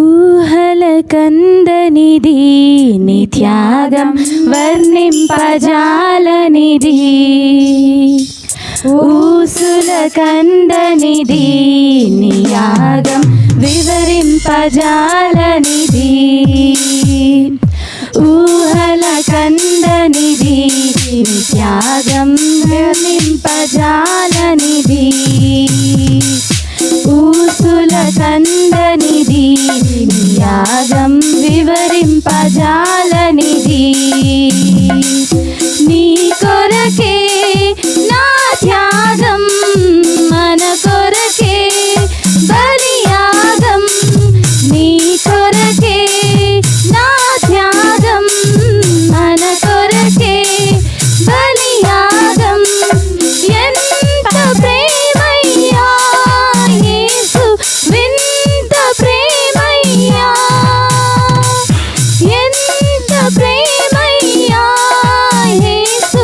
ఊహల కందనిది నీ త్యాగం వర్ణింపజాలనిది, ఊసుల కందనిది నీ యాగం వివరింపజాలనిది, ఊహల కందనిది నీ త్యాగం వర్ణింపజాలనిది, ఊసుల కందనిది నీ యాగం వివరింపజాలనిది. నీ కొరకే నా త్యాగం, మన కొరకే బలియాగం, నీ కొరకే నా త్యాగం, మన కొరకే బలియాగం. ఎంత ప్రేమయ్యా యేసు, వింత ప్రేమయ్యా, ఎంత ప్రేమయ్యా యేసు,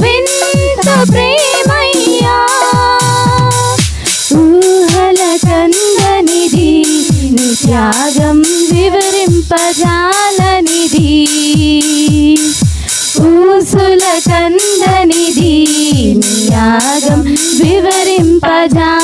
వింత ప్రేమయ్యా. ఊహల కందనిది నీ త్యాగం వివరింపజాలనిది, ఊసుల కందనిది నీ యాగం వివరింపజాలనిది.